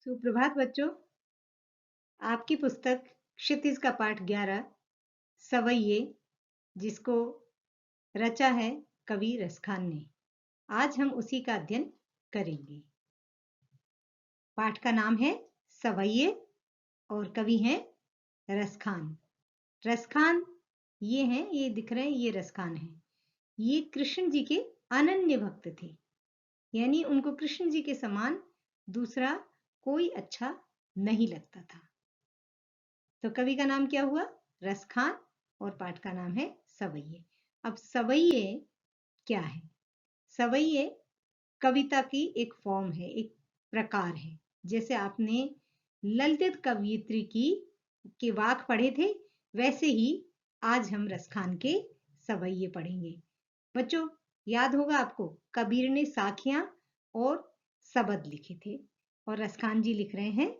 सुप्रभात बच्चों। आपकी पुस्तक क्षितिज का पाठ 11 सवैये, जिसको रचा है कवि रसखान ने, आज हम उसी का अध्ययन करेंगे। पाठ का नाम है सवैये और कवि हैं रसखान। रसखान ये हैं, ये दिख रहे हैं, ये रसखान हैं। ये कृष्ण जी के अनन्य भक्त थे, यानी उनको कृष्ण जी के समान दूसरा कोई अच्छा नहीं लगता था। तो कवि का नाम क्या हुआ? रसखान, और पाठ का नाम है सवैये। अब सवैये क्या है? सवैये कविता की एक फॉर्म है, एक प्रकार है। जैसे आपने ललित कवयित्री के वाक पढ़े थे, वैसे ही आज हम रसखान के सवैये पढ़ेंगे। बच्चों, याद होगा आपको, कबीर ने साखियां और सबद लिखे थे और रसखान जी लिख रहे हैं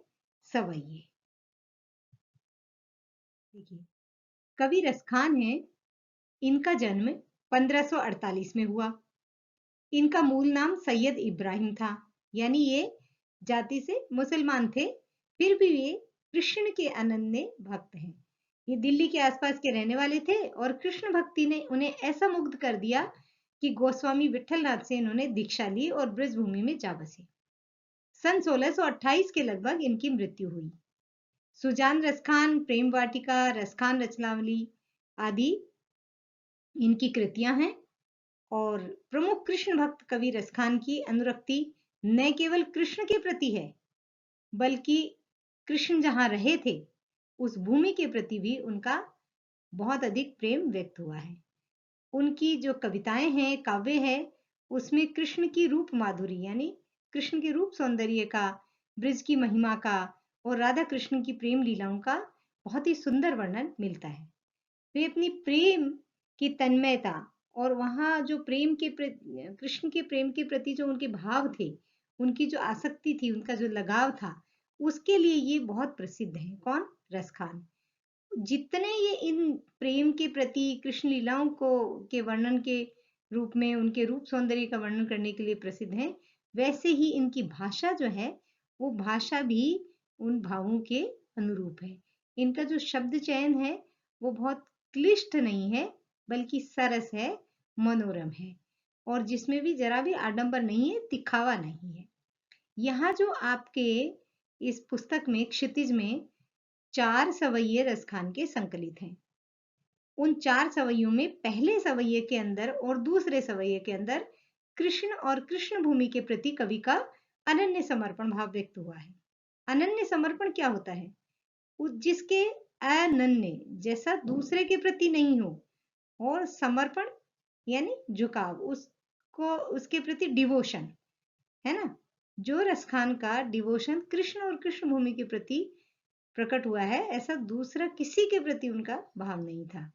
सवैये। देखिए, कवि रसखान हैं। इनका जन्म 1548 में हुआ। इनका मूल नाम सैयद इब्राहिम था, यानी ये जाति से मुसलमान थे, फिर भी ये कृष्ण के अनन्य भक्त हैं। ये दिल्ली के आसपास के रहने वाले थे और कृष्ण भक्ति ने उन्हें ऐसा मुग्ध कर दिया कि गोस्वामी विठलनाथ से इन्होंने दीक्षा ली और ब्रजभूमि में जा बसे। सन 1628 के लगभग इनकी मृत्यु हुई। सुजान रसखान, प्रेम वाटिका, रसखान रचनावली आदि इनकी कृतियां हैं। और प्रमुख कृष्ण भक्त कवि रसखान की अनुरक्ति न केवल कृष्ण के प्रति है, बल्कि कृष्ण जहां रहे थे उस भूमि के प्रति भी उनका बहुत अधिक प्रेम व्यक्त हुआ है। उनकी जो कविताएं हैं, काव्य है, उसमें कृष्ण की रूप माधुरी, यानी कृष्ण के रूप सौंदर्य का, ब्रज की महिमा का और राधा कृष्ण की प्रेम लीलाओं का बहुत ही सुंदर वर्णन मिलता है। वे अपनी प्रेम की तन्मयता और वहाँ जो प्रेम के कृष्ण के प्रेम के प्रति जो उनके भाव थे, उनकी जो आसक्ति थी, उनका जो लगाव था, उसके लिए ये बहुत प्रसिद्ध है। कौन? रसखान। जितने ये इन प्रेम के प्रति, कृष्ण लीलाओं को के वर्णन के रूप में, उनके रूप सौंदर्य का वर्णन करने के लिए प्रसिद्ध हैं, वैसे ही इनकी भाषा जो है, वो भाषा भी उन भावों के अनुरूप है। इनका जो शब्द चयन है वो बहुत क्लिष्ट नहीं है, बल्कि सरस है, मनोरम है, और जिसमें भी जरा भी आडंबर नहीं है, दिखावा नहीं है। यहाँ जो आपके इस पुस्तक में, क्षितिज में 4 सवैये रसखान के संकलित हैं। उन 4 सवैयों में पहले सवैये के अंदर और दूसरे सवैये के अंदर कृष्ण और कृष्ण भूमि के प्रति कवि का अनन्य समर्पण भाव व्यक्त हुआ है। अनन्य समर्पण क्या होता है? जिसके अनन्य, जैसा दूसरे के प्रति नहीं हो, और समर्पण यानी झुकाव, उसको, उसके प्रति डिवोशन, है ना। जो रसखान का डिवोशन कृष्ण और कृष्ण भूमि के प्रति प्रकट हुआ है, ऐसा दूसरा किसी के प्रति उनका भाव नहीं था।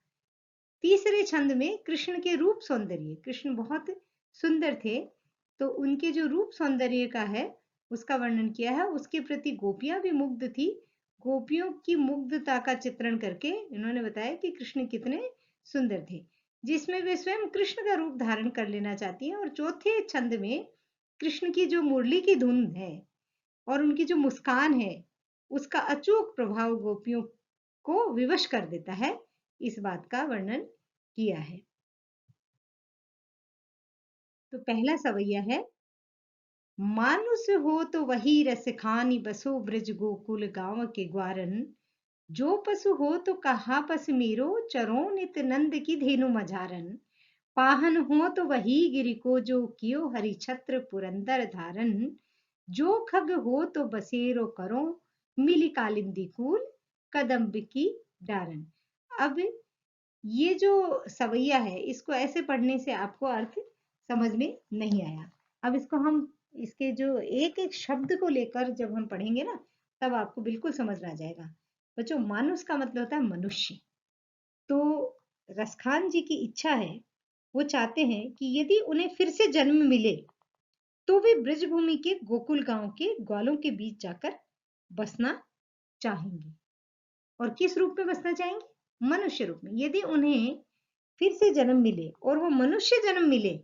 तीसरे छंद में कृष्ण के रूप सौंदर्य, कृष्ण बहुत सुंदर थे, तो उनके जो रूप सौंदर्य का है उसका वर्णन किया है। उसके प्रति गोपियां भी मुग्ध थी। गोपियों की मुग्धता का चित्रण करके इन्होंने बताया कि कृष्ण कितने सुंदर थे, जिसमें वे स्वयं कृष्ण का रूप धारण कर लेना चाहती हैं। और चौथे छंद में कृष्ण की जो मुरली की धुन है और उनकी जो मुस्कान है, उसका अचूक प्रभाव गोपियों को विवश कर देता है। इस बात का वर्णन किया है। तो पहला सवैया है, मानुष हो तो वही रस खानी, बसो ब्रज गोकुल गांव के ग्वारन। जो पशु हो तो कहा पस मेरो, चरो नित नंद की धेनु मझारन। पाहन हो तो वही गिरि को, जो कियो हरि छत्र पुरंदर धारन। जो खग हो तो बसेरो करो, मिली कालिंदी कूल कदम्ब की डारन। अब ये जो सवैया है, इसको ऐसे पढ़ने से आपको अर्थ समझ में नहीं आया। अब इसको हम, इसके जो एक एक शब्द को लेकर जब हम पढ़ेंगे ना, तब आपको बिल्कुल समझ में आ जाएगा। बच्चों, मानुष का मतलब होता है मनुष्य। तो रसखान जी की इच्छा है, वो चाहते हैं कि यदि उन्हें फिर से जन्म मिले तो वे ब्रजभूमि के गोकुल गांव के ग्वालों के बीच जाकर बसना चाहेंगे। और किस रूप में बसना चाहेंगे? मनुष्य रूप में। यदि उन्हें फिर से जन्म मिले और वो मनुष्य जन्म मिले,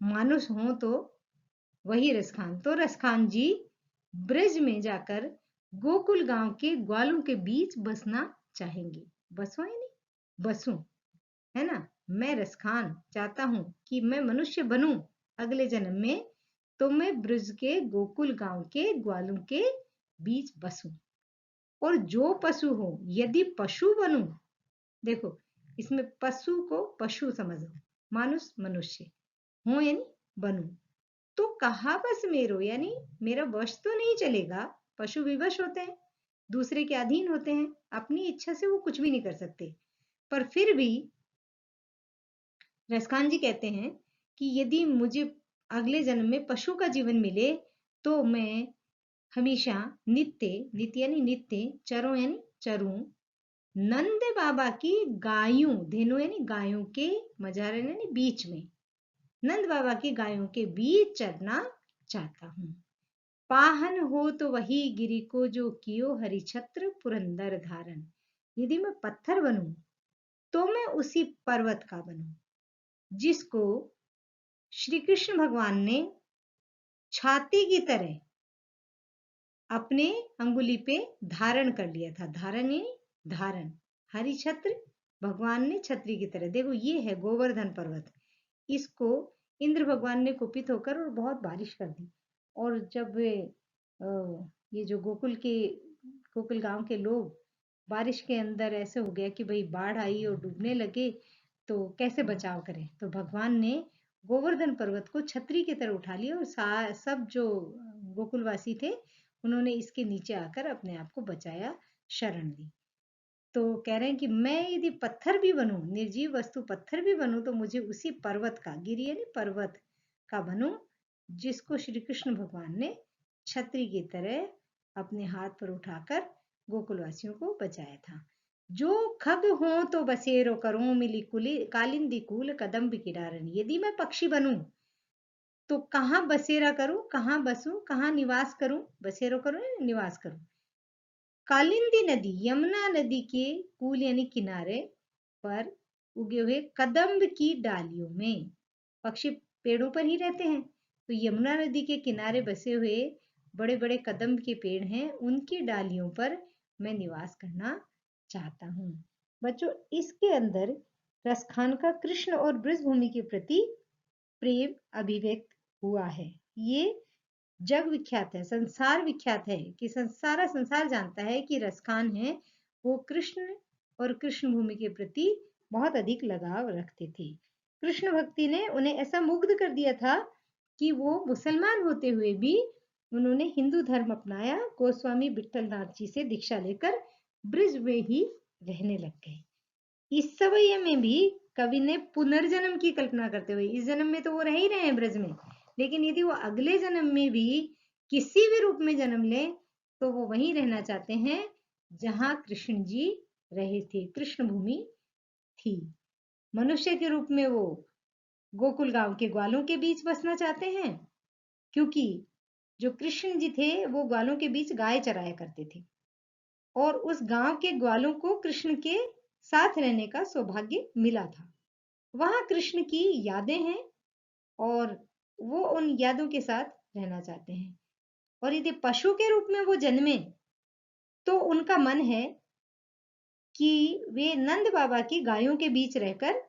मानुष हो तो वही रसखान, तो रसखान जी ब्रज में जाकर गोकुल गांव के ग्वालों के बीच बसना चाहेंगे। बसो या नहीं बसूं, है ना। मैं रसखान चाहता हूं कि मैं मनुष्य बनूं अगले जन्म में, तो मैं ब्रज के गोकुल गांव के ग्वालों के बीच बसूं। और जो पशु हो, यदि पशु बनूं, देखो इसमें पशु को पशु समझो, मानुष मनुष्य हो यानी बनूं, तो कहा बस मेरो, यानी मेरा वश तो नहीं चलेगा। पशु विवश होते हैं, दूसरे के अधीन होते हैं, अपनी इच्छा से वो कुछ भी नहीं कर सकते। पर फिर भी रसखान जी कहते हैं कि यदि मुझे अगले जन्म में पशु का जीवन मिले, तो मैं हमेशा नित्य, नित्य यानी नित्य, चरों यानी चरूं, नंद बाबा की गायों, धेनु यानी गायों के, मझारे यानी बीच में, नंद बाबा की गायों के बीच चरना चाहता हूं। पाहन हो तो वही गिरी को जो कियो हरि छत्र पुरंदर धारण। यदि मैं पत्थर बनूं, तो मैं उसी पर्वत का बनूं जिसको श्री कृष्ण भगवान ने छाती की तरह अपने अंगुली पे धारण कर लिया था। धारण यानी धारण, हरि छत्र, भगवान ने छत्री की तरह। देखो ये है गोवर्धन पर्वत, इसको इंद्र भगवान ने कुपित होकर और बहुत बारिश कर दी। और जब ये जो गोकुल गांव के लोग बारिश के अंदर ऐसे हो गया कि भाई बाढ़ आई और डूबने लगे, तो कैसे बचाव करें, तो भगवान ने गोवर्धन पर्वत को छतरी की तरह उठा लिया और सब जो गोकुलवासी थे उन्होंने इसके नीचे आकर अपने आप को बचाया, शरण ली। तो कह रहे हैं कि मैं यदि पत्थर भी बनूं, निर्जीव वस्तु पत्थर भी बनूं, तो मुझे उसी पर्वत का, गिरी यानी पर्वत का बनूं जिसको श्री कृष्ण भगवान ने छतरी की तरह अपने हाथ पर उठाकर गोकुलवासियों को बचाया था। जो खग हो तो बसेरो करूं मिली कुली कालिंदी कूल कदम्ब की डारन। यदि मैं पक्षी बनूं, तो कहाँ बसेरा करूं, कहाँ बसूं, कहाँ निवास करूं, बसेरो करूं या निवास करूं। कालिंदी नदी, यमुना नदी के कूल यानी किनारे पर उगे हुए कदम्ब की डालियों में, पक्षी पेड़ों पर ही रहते हैं, तो यमुना नदी के किनारे बसे हुए बड़े बड़े कदम्ब के पेड़ हैं, उनकी डालियों पर मैं निवास करना चाहता हूँ। बच्चों, इसके अंदर रसखान का कृष्ण और ब्रजभूमि के प्रति प्रेम अभिव्यक्त हुआ है। ये जग विख्यात है, संसार विख्यात है, कि सारा संसार जानता है कि रसखान है वो कृष्ण और कृष्ण भूमि के प्रति बहुत अधिक लगाव रखते थे। कृष्ण भक्ति ने उन्हें ऐसा मुग्ध कर दिया था कि वो मुसलमान होते हुए भी उन्होंने हिंदू धर्म अपनाया, गोस्वामी विट्ठलनाथ जी से दीक्षा लेकर ब्रज में ही रहने लग गए। इस समय में भी कवि ने पुनर्जन्म की कल्पना करते हुए, इस जन्म में तो वो रह ही रहे हैं ब्रज में, लेकिन यदि वो अगले जन्म में भी किसी भी रूप में जन्म ले, तो वो वहीं रहना चाहते हैं जहां कृष्ण जी रहे थे, कृष्ण भूमि थी। मनुष्य के रूप में वो गोकुल गांव के ग्वालों के बीच बसना चाहते हैं, क्योंकि जो कृष्ण जी थे वो ग्वालों के बीच गाय चराया करते थे, और उस गांव के ग्वालों को कृष्ण के साथ रहने का सौभाग्य मिला था। वहां कृष्ण की यादें हैं और वो उन यादों के साथ रहना चाहते हैं। और यदि पशु के रूप में वो जन्मे, तो उनका मन है कि वे नंद बाबा की गायों के बीच रहकर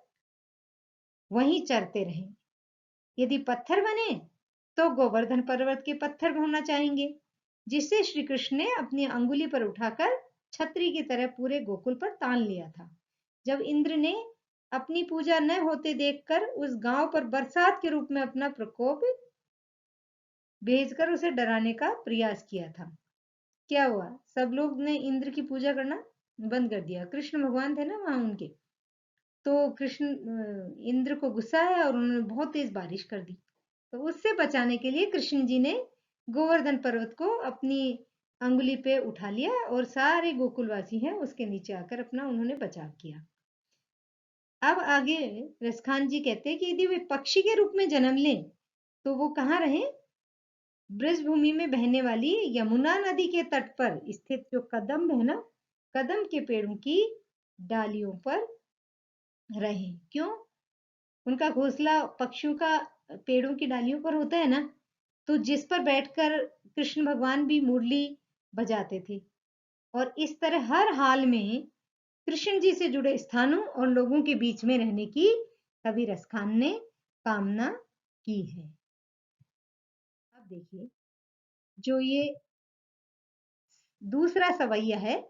वहीं चरते रहें। यदि पत्थर बने, तो गोवर्धन पर्वत के पत्थर होना चाहेंगे, जिसे श्री कृष्ण ने अपनी अंगुली पर उठाकर छतरी की तरह पूरे गोकुल पर तान लिया था। जब इंद्र ने अपनी पूजा न होते देखकर उस गांव पर बरसात के रूप में अपना प्रकोप भेजकर उसे डराने का प्रयास किया था, क्या हुआ? सब लोग ने इंद्र की पूजा करना बंद कर दिया। कृष्ण भगवान थे ना वहां उनके, तो कृष्ण इंद्र को गुस्सा आया और उन्होंने बहुत तेज बारिश कर दी। तो उससे बचाने के लिए कृष्ण जी ने गोवर्धन पर्वत को अपनी अंगुली पे उठा लिया और सारे गोकुलवासी हैं उसके नीचे आकर अपना उन्होंने बचाव किया। अब आगे रसखान जी कहते हैं कि यदि वे पक्षी के रूप में जन्म लें, तो वो कहाँ रहे? ब्रजभूमि में बहने वाली यमुना नदी के तट पर स्थित जो कदम्ब है ना, कदम्ब के पेड़ों की डालियों पर रहे। क्यों? उनका घोंसला पक्षियों का पेड़ों की डालियों पर होता है ना, तो जिस पर बैठकर कृष्ण भगवान भी मुरली बजाते थे और इस तरह हर हाल में कृष्ण जी से जुड़े स्थानों और लोगों के बीच में रहने की कवि रसखान ने कामना की है। अब देखिए, जो ये दूसरा सवैया है,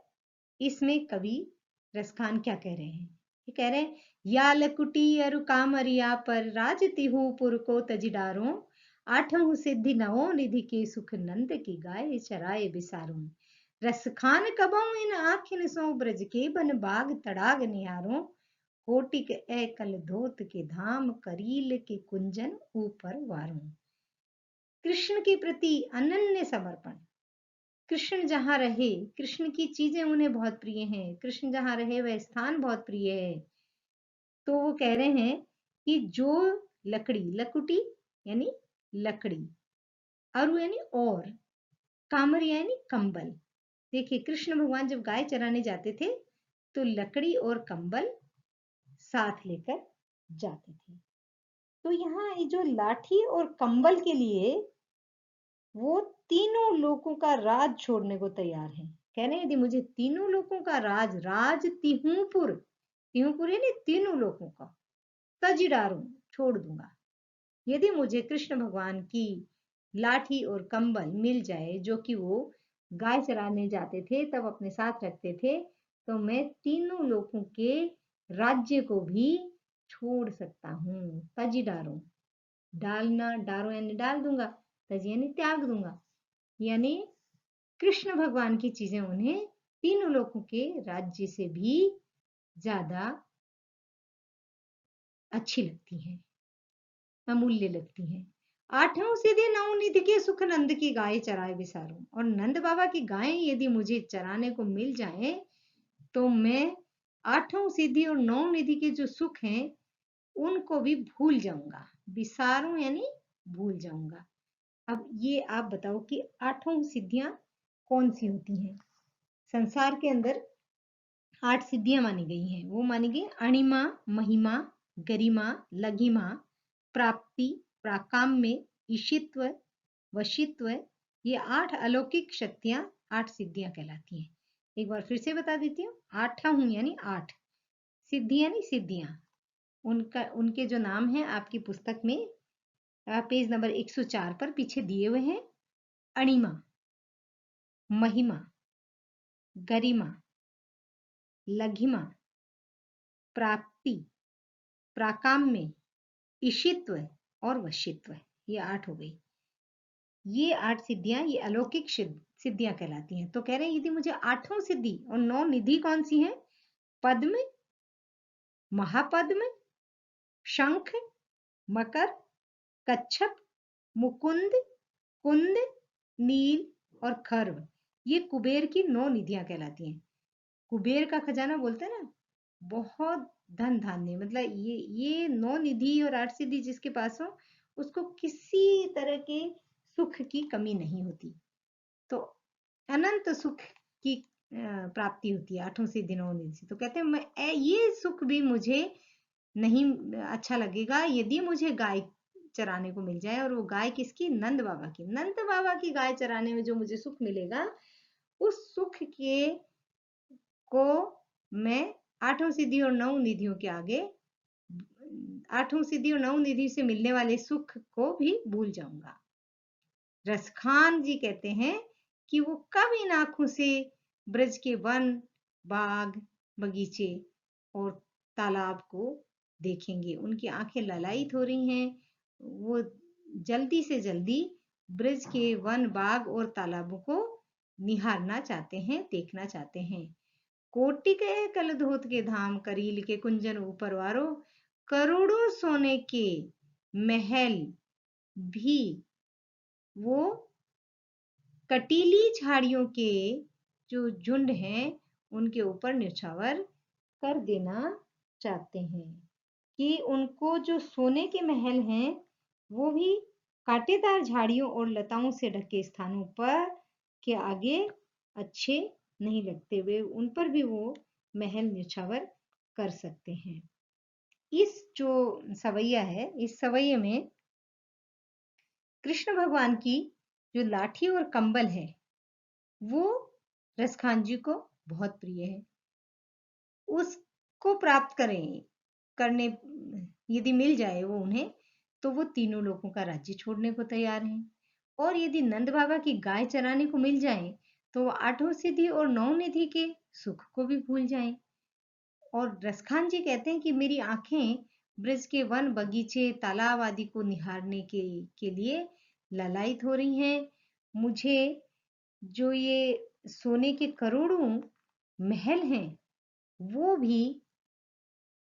इसमें कवि रसखान क्या कह रहे हैं? ये कह रहे हैं, या लकुटी अरु कामरिया पर राज तिहु पुर को तजिडारो, आठों सिद्धि नवो निधि के सुख नंद की गाय चराए बिसारो, रसखान कबों इन आखिन सो ब्रज के बन बाग तड़ाग निहारो, कोटिक एकल धोत के धाम करील के कुंजन ऊपर वारो। कृष्ण के प्रति अनन्य समर्पण। कृष्ण जहाँ रहे, कृष्ण की चीजें उन्हें बहुत प्रिय हैं, कृष्ण जहाँ रहे वह स्थान बहुत प्रिय है। तो वो कह रहे हैं कि जो लकड़ी, लकुटी यानी लकड़ी, अरु यानी और, कामर यानी कंबल। देखिए, कृष्ण भगवान जब गाय चराने जाते थे तो लकड़ी और कंबल साथ लेकर जाते थे। तो यहाँ ये जो लाठी और कंबल के लिए वो तीनों लोगों का राज छोड़ने को तैयार है। कह रहे हैं, यदि मुझे तीनों लोगों का राज तिहुपुर, तिहुपुर यानी तीनों लोगों का, तजिडारूं छोड़ दूंगा। यदि मुझे कृष्ण भगवान की लाठी और कंबल मिल जाए, जो कि वो गाय चराने जाते थे तब अपने साथ रखते थे, तो मैं तीनों लोगों के राज्य को भी छोड़ सकता हूँ। तजिडारूं, डालना, डारो यानी डाल दूंगा, तज यानी त्याग दूंगा। यानी कृष्ण भगवान की चीजें उन्हें तीनों लोगों के राज्य से भी ज्यादा अच्छी लगती हैं, अमूल्य लगती हैं। आठों सीधे नवनिधि के सुख नंद की गाय चराए बिसारूं, और नंद बाबा की गायें यदि मुझे चराने को मिल जाए तो मैं आठों सीधी और नौ निधि के जो सुख हैं उनको भी भूल जाऊंगा। बिसारूं यानी भूल जाऊंगा। अब ये आप बताओ कि आठों सिद्धियां कौन सी होती हैं? संसार के अंदर 8 सिद्धियां मानी गई हैं। वो मानी गई अणिमा, महिमा, गरिमा, लघिमा, प्राप्ति, प्राकाम्य, ईशित्व, वशित्व। ये 8 अलौकिक शक्तियां, 8 सिद्धियां कहलाती हैं। एक बार फिर से बता देती हूँ, आठा यानी 8, सिद्धि यानी सिद्धियां। उनके जो नाम है आपकी पुस्तक में पेज नंबर 104 पर पीछे दिए हुए हैं। अणिमा, महिमा, गरिमा, लघिमा, प्राप्ति, प्राकाम्य, ईशित्व और वशित्व। ये 8 हो गई। ये 8 सिद्धियां, ये अलौकिक सिद्धियां कहलाती हैं। तो कह रहे हैं, यदि मुझे 8 सिद्धि और 9 निधि कौन सी हैं? पद्म, महापद्म, शंख, मकर, कच्छप, मुकुंद, कुंद, नील और खर्व। ये कुबेर की 9 निधियां कहलाती हैं। कुबेर का खजाना बोलते हैं ना, बहुत धन धान्य, मतलब ये 9 निधि और 8 सिद्धि जिसके पास हो उसको किसी तरह के सुख की कमी नहीं होती। तो अनंत सुख की प्राप्ति होती है 8 सिद्धि 9 निधि से। तो कहते हैं, मैं ये सुख भी मुझे नहीं अच्छा लगेगा यदि मुझे गाय चराने को मिल जाए। और वो गाय किसकी? नंद बाबा की। नंद बाबा की गाय चराने में जो मुझे सुख मिलेगा, उस सुख के को मैं 8 सिद्धि और 9 निधियों के आगे, 8 सिद्धि और 9 निधि से मिलने वाले सुख को भी भूल जाऊंगा। रसखान जी कहते हैं कि वो कब इन आंखों से ब्रज के वन, बाग, बगीचे और तालाब को देखेंगे। उनकी आंखें ललायित हो रही हैं। वो जल्दी से जल्दी ब्रज के वन, बाग और तालाबों को निहारना चाहते हैं, देखना चाहते हैं। कोटि के कल धोत के धाम करील के कुंजन ऊपर वारो, करोड़ों सोने के महल भी वो कटीली झाड़ियों के जो झुंड हैं उनके ऊपर न्यौछावर कर देना चाहते हैं। कि उनको जो सोने के महल हैं वो भी कांटेदार झाड़ियों और लताओं से ढके स्थानों पर के आगे अच्छे नहीं लगते, वे उन पर भी वो महल न्यौछावर कर सकते हैं। इस जो सवैया है, इस सवैये में कृष्ण भगवान की जो लाठी और कंबल है वो रसखान जी को बहुत प्रिय है। उसको प्राप्त करने यदि मिल जाए वो उन्हें, तो वो तीनों लोगों का राज्य छोड़ने को तैयार हैं। और यदि नंद बाबा की गाय चराने को मिल जाए तो वो आठों सिद्धि और नौ निधि के सुख को भी भूल जाएं। और रसखान जी कहते हैं कि मेरी आंखें ब्रज के वन बगीचे तालाब आदि को निहारने के लिए ललायित हो रही हैं। मुझे जो ये सोने के करोड़ों महल हैं वो भी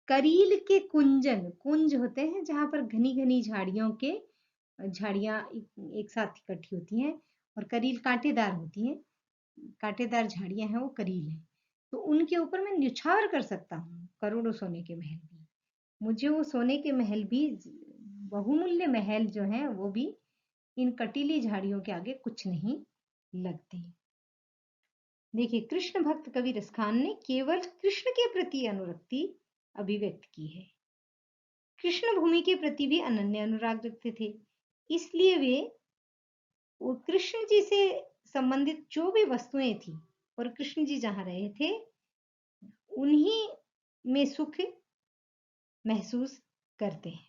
करील के कुंज होते हैं जहां पर घनी घनी झाड़ियां एक साथ इकट्ठी होती हैं, और करील कांटेदार होती हैं, कांटेदार झाड़ियां हैं वो करील है। तो उनके ऊपर मैं न्यौछावर कर सकता हूँ करोड़ों सोने के महल भी। मुझे वो सोने के महल भी, बहुमूल्य महल जो हैं वो भी इन कटीली झाड़ियों के आगे कुछ नहीं लगते। देखिए, कृष्ण भक्त कवि रसखान ने केवल कृष्ण के प्रति अनुरक्ति अभिव्यक्त की है। कृष्ण भूमि के प्रति भी अनन्य अनुराग रखते थे, इसलिए वे कृष्ण जी से संबंधित जो भी वस्तुएं थी और कृष्ण जी जहां रहे थे उन्हीं में सुख महसूस करते हैं।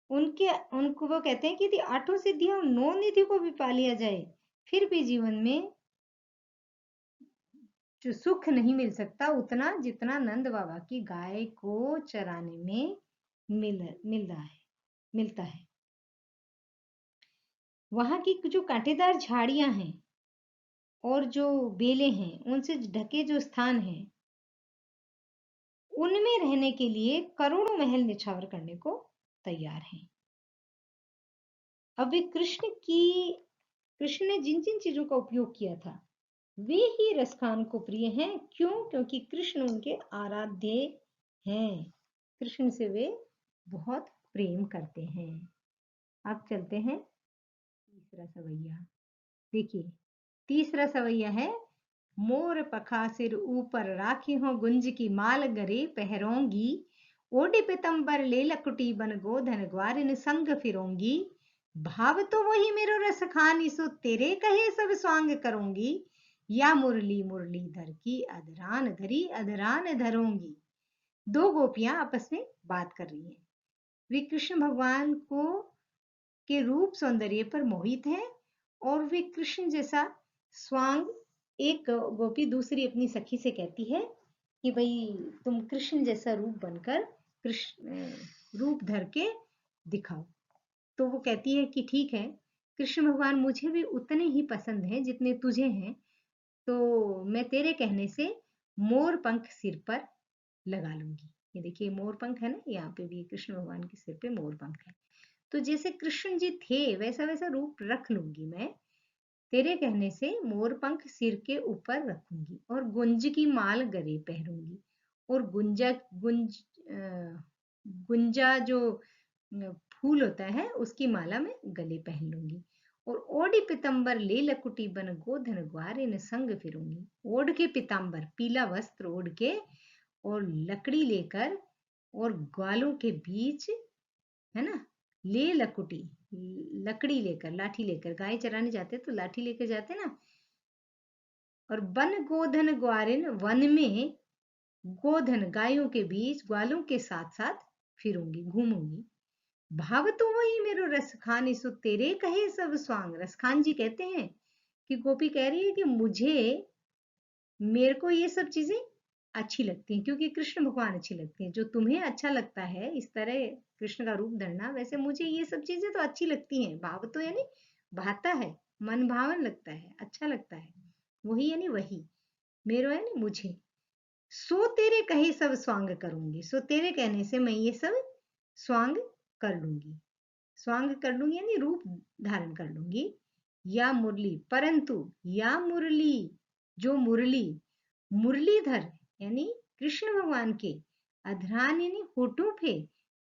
उनको वो कहते हैं कि यदि आठों सिद्धियों और नौ निधि को भी पा लिया जाए फिर भी जीवन में जो सुख नहीं मिल सकता उतना जितना नंद बाबा की गाय को चराने में मिलता है। वहां की जो कांटेदार झाड़ियां हैं और जो बेलें हैं उनसे ढके जो स्थान हैं उनमें रहने के लिए करोड़ों महल निछावर करने को तैयार हैं। अब वे कृष्ण ने जिन जिन चीजों का उपयोग किया था वे ही रसखान को प्रिय हैं। क्यों? क्योंकि कृष्ण उनके आराध्य हैं। कृष्ण से वे बहुत प्रेम करते हैं। अब चलते हैं तीसरा सवैया। देखिए, तीसरा सवैया है, मोर पखा सिर ऊपर राखी हो गुंज की माल गरे पहरोंगी, ओढ़ी पितंबर ले लकुटी बन गोधन ग्वारिन संग फिरोंगी, भाव तो वही मेरो रस खानी सो तेरे कहे सब स्वांग करूंगी, या मुरली मुरलीधर की अधरान धरी अधरान धरूंगी। दो गोपियां आपस में बात कर रही हैं। वे कृष्ण भगवान को के रूप सौंदर्य पर मोहित हैं और वे कृष्ण जैसा स्वांग, एक गोपी दूसरी अपनी सखी से कहती है कि भाई तुम कृष्ण जैसा रूप बनकर कृष्ण रूप धर के दिखाओ। तो वो कहती है कि ठीक है, कृष्ण भगवान मुझे भी उतने ही पसंद हैं जितने तुझे हैं, तो मैं तेरे कहने से मोर पंख सिर पर लगा लूंगी। ये देखिए मोर पंख है ना, यहाँ पे भी कृष्ण भगवान के सिर पे मोर पंख है। तो जैसे कृष्ण जी थे वैसा वैसा रूप रख लूंगी मैं, तेरे कहने से मोर पंख सिर के ऊपर रखूंगी और गुंज की माल गले पहनूंगी, और गुंजा जो फूल होता है उसकी माला में गले पहन लूंगी, और ओढ़ी पितंबर ले लकुटी बन गोधन ग्वारे न संग फिरूंगी। ओढ़ के पितांबर, पीला वस्त्र ओढ़ के और लकड़ी लेकर और ग्वालों के बीच, है ना, ले लकुटी, लकड़ी लेकर, लाठी लेकर, गाय चराने जाते तो लाठी लेकर जाते ना, और वन गोधन ग्वारिन, वन में गोधन गायों के बीच ग्वालों के साथ साथ फिरूंगी, घूमूंगी। भाव तो वही मेरो रस खान सो तेरे कहे सब स्वांग। रसखान जी कहते हैं कि गोपी कह रही है कि मेरे को ये सब चीजें अच्छी लगती हैं क्योंकि कृष्ण भगवान अच्छी लगती हैं। जो तुम्हें अच्छा लगता है इस तरह कृष्ण का रूप धरना, वैसे मुझे ये सब चीजें तो अच्छी लगती हैं। भाव तो यानी भाता है, मन भावन लगता है, अच्छा लगता है, वही यानी वही, मेरो यानी मुझे। सो तेरे कहे सब स्वांग करूंगी, सो तेरे कहने से मैं ये सब स्वांग कर लूंगी। स्वांग कर लूंगी यानी रूप धारण कर लूंगी। या मुरली, परंतु या मुरली, जो मुरली, मुरलीधर यानी कृष्ण भगवान के अधरान यानी होठों पे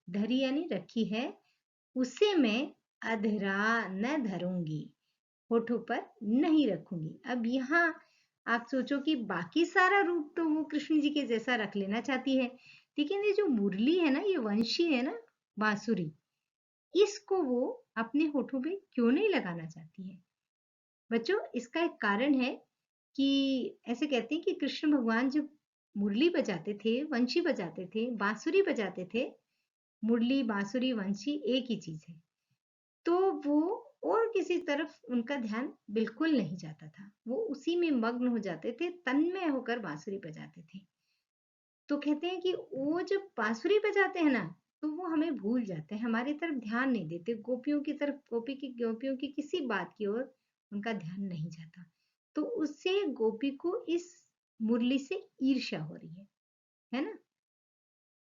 धरी यानी रखी है, उसे मैं अधरा न धरूंगी, होठों पर नहीं रखूंगी। अब यहाँ आप सोचो कि बाकी सारा रूप तो वो कृष्ण जी के जैसा रख लेना चाहती है, लेकिन ये जो मुरली है ना, ये वंशी है ना, बांसुरी, इसको वो अपने होठों पे क्यों नहीं लगाना चाहती है? बच्चों, इसका एक कारण है कि ऐसे कहते हैं कि कृष्ण भगवान जब मुरली बजाते थे, वंशी बजाते थे, बांसुरी बजाते थे, मुरली, बांसुरी, वंशी एक ही चीज है, तो वो और किसी तरफ उनका ध्यान बिल्कुल नहीं जाता था। वो उसी में मग्न हो जाते थे, तन्मय होकर बांसुरी बजाते थे। तो कहते हैं कि वो जब बांसुरी बजाते हैं ना, तो वो हमें भूल जाते हैं, हमारी तरफ ध्यान नहीं देते, गोपियों की तरफ, गोपियों की किसी बात की ओर उनका ध्यान नहीं जाता। तो उससे गोपी को इस मुरली से ईर्ष्या हो रही है ना?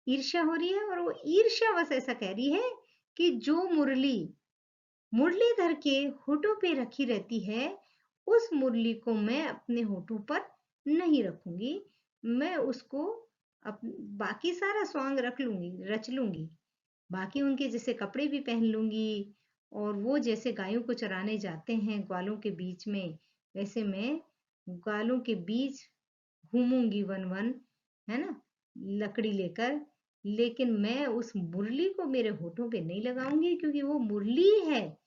ईर्ष्या हो रही है, और वो ईर्ष्यावश ऐसा कह रही है कि जो मुरली मुरलीधर के होठों पे रखी रहती है, उस मुरली को मैं अपने होठों पर नहीं रखूंगी। मैं उसको बाकी सारा सॉन्ग रख लूंगी, रच लूंगी, बाकी उनके जैसे कपड़े भी पहन लूंगी, और वो जैसे गायों को चराने जाते हैं ग्वालों के बीच में, वैसे मैं ग्वालों के बीच घूमूंगी वन वन, है ना, लकड़ी लेकर। लेकिन मैं उस मुरली को मेरे होठों पे नहीं लगाऊंगी, क्योंकि वो मुरली है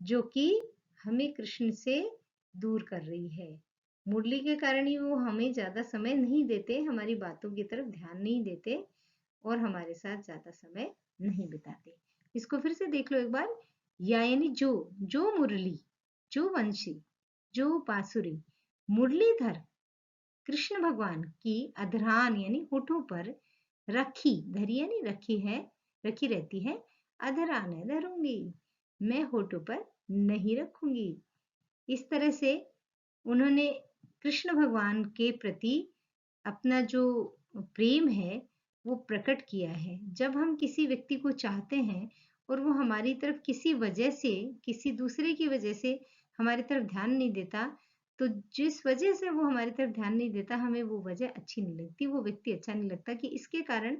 जो कि हमें कृष्ण से दूर कर रही है। मुरली के कारण ही वो हमें ज्यादा समय नहीं देते, हमारी बातों की तरफ ध्यान नहीं देते, और हमारे साथ ज्यादा समय नहीं बिताते। इसको फिर से देख लो एक बार। यानी जो मुरली, जो वंशी, जो बांसुरी, मुरलीधर कृष्ण भगवान की अधरान यानी होठों पर रखी, धरी यानी रखी है, रखी रहती है, अधरान है धरूंगी, मैं होठों पर नहीं रखूंगी। इस तरह से उन्होंने कृष्ण भगवान के प्रति अपना जो प्रेम है वो प्रकट किया है। जब हम किसी व्यक्ति को चाहते हैं और वो हमारी तरफ किसी वजह से, किसी दूसरे की वजह से हमारी तरफ ध्यान नहीं देता, तो जिस वजह से वो हमारी तरफ ध्यान नहीं देता, हमें वो वजह अच्छी नहीं लगती, वो व्यक्ति अच्छा नहीं लगता। कि इसके कारण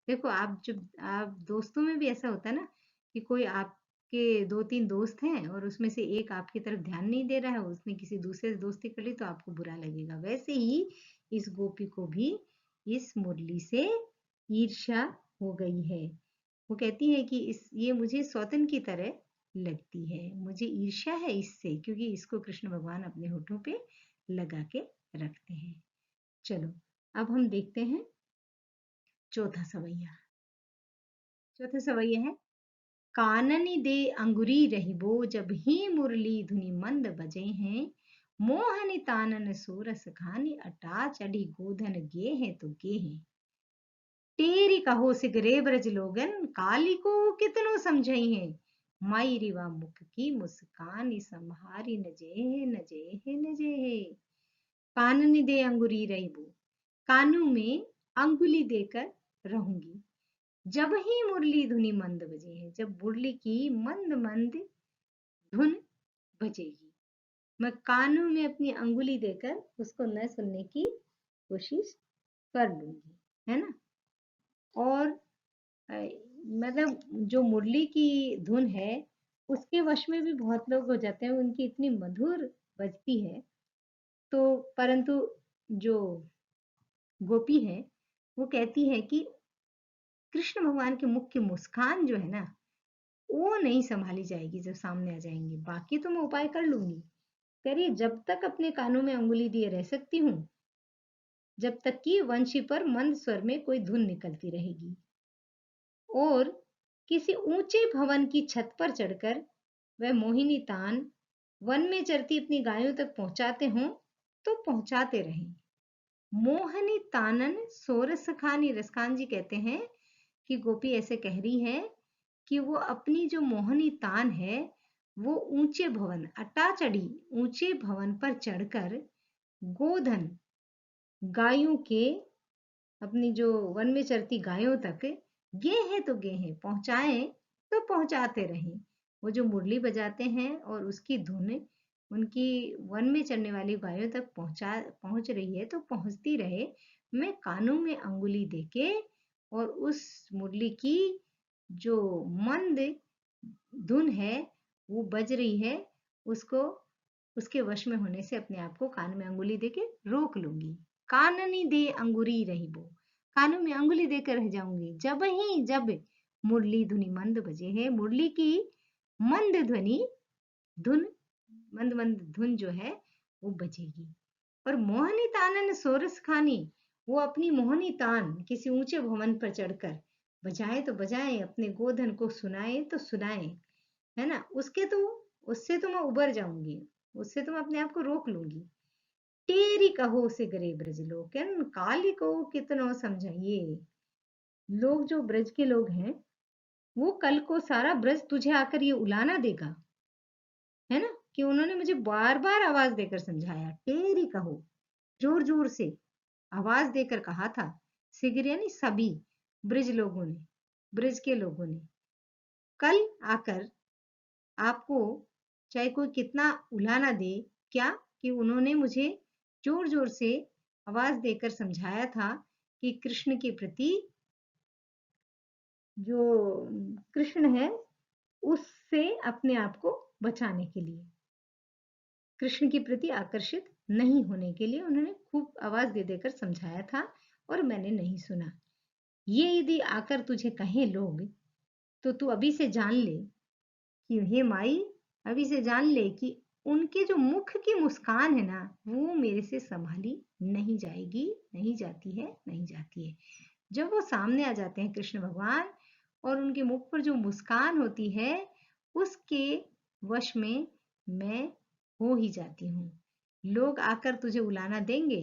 देखो, आप जब आप दोस्तों में भी ऐसा होता है ना, कि कोई आपके दो तीन दोस्त हैं और उसमें से एक आपकी तरफ ध्यान नहीं दे रहा है, उसने किसी दूसरे से दोस्ती कर ली, तो आपको बुरा लगेगा। वैसे ही इस गोपी को भी इस मुरली से ईर्ष्या हो गई है। वो कहती है कि इस ये मुझे सौतन की तरह लगती है, मुझे ईर्ष्या है इससे, क्योंकि इसको कृष्ण भगवान अपने होठों पे लगा के रखते हैं। चलो, अब हम देखते हैं चौथा सवैया। चौथा सवैया है, काननी दे अंगुरी रहिबो, जब ही मुरली धुनि मंद बजे हैं, मोहनी तानन सोरस खानी, अटा चढ़ी गोधन गे हैं तो गे हैं। तेरी कहो सिगरे ब्रज लोगन, काली को कितनो समझई है, माई रिवा मुख की मुस्कान, संहारी न जेहे न जेहे न जेहे। काननी दे अंगुरी रहिबो, कानों में अंगुली देकर रहूंगी, जब ही मुरली धुनी मंद बजे है, जब मुरली की मंद मंद धुन बजेगी, मैं कानों में अपनी अंगुली देकर उसको न सुनने की कोशिश कर लूंगी, है ना। और मतलब जो मुरली की धुन है उसके वश में भी बहुत लोग हो जाते हैं, उनकी इतनी मधुर बजती है। तो परंतु जो गोपी है वो कहती है कि कृष्ण भगवान के मुख की मुस्कान जो है ना, वो नहीं संभाली जाएगी जब सामने आ जाएंगे। बाकी तो मैं उपाय कर लूंगी, करिए जब तक अपने कानों में अंगुली दिए रह सकती हूँ, जब तक कि वंशी पर मंद स्वर में कोई धुन निकलती रहेगी। और किसी ऊंचे भवन की छत पर चढ़कर वह मोहिनी तान वन में चरती अपनी गायों तक पहुंचाते हों तो पहुंचाते रहें। मोहनी तानन सोरस खानी, रसखान जी कहते हैं कि गोपी ऐसे कह रही है कि वो अपनी जो मोहनी तान है वो ऊंचे भवन, अटाचड़ी ऊंचे भवन पर चढ़कर गोधन गायों के, अपनी जो वन में चरती गायों तक गे हैं तो गे हैं, पहुंचाएं तो पहुंचाते रहें। वो जो मुरली बजाते हैं और उसकी धुन उनकी वन में चरने वाली गायों तक पहुंच रही है तो पहुंचती रहे। मैं कानों में अंगुली देके और उस मुरली की जो मंद धुन है वो बज रही है, उसको उसके वश में होने से अपने आप को कान में अंगुली देके रोक लूंगी। काननी दे अंगुरी रहिबो, कानों में अंगुली देकर रह जाऊंगी, जब मुरली धुनि मंद बजे है, मुरली की मंद ध्वनि धुन मंद मंद धुन जो है वो बजेगी। और मोहनी तानन सोरस खानी, वो अपनी मोहनी तान किसी ऊंचे भवन पर चढ़कर बजाए तो बजाए, अपने गोधन को सुनाए तो सुनाए, है ना। उससे तो मैं उबर जाऊंगी, उससे तो मैं अपने आप को रोक लूंगी। टेरी कहो से गरे ब्रज लोग, काली को कितनो समझाइए। लोग जो ब्रज के लोग हैं, वो कल को सारा ब्रज तुझे आकर ये उलाना देगा, है ना, कि उन्होंने मुझे बार बार आवाज देकर समझाया। टेरी कहो, जोर जोर से आवाज देकर कहा था। सिगिर यानी सभी ब्रज लोगों ने, ब्रज के लोगों ने कल आकर आपको चाहे कोई कितना उलाना दे, क्या कि उन्होंने मुझे जोर जोर से आवाज देकर समझाया था कि कृष्ण के प्रति, जो कृष्ण है, उससे अपने आप को बचाने के लिए, कृष्ण के प्रति आकर्षित नहीं होने के लिए उन्होंने खूब आवाज दे देकर समझाया था, और मैंने नहीं सुना। ये यदि आकर तुझे कहें लोग, तो तू अभी से जान ले कि हे माई, अभी से जान ले कि उनके जो मुख की मुस्कान है ना, वो मेरे से संभाली नहीं जाएगी, नहीं जाती है, नहीं जाती है। जब वो सामने आ जाते हैं कृष्ण भगवान, और उनके मुख पर जो मुस्कान होती है, उसके वश में मैं हो ही जाती हूँ। लोग आकर तुझे उलाना देंगे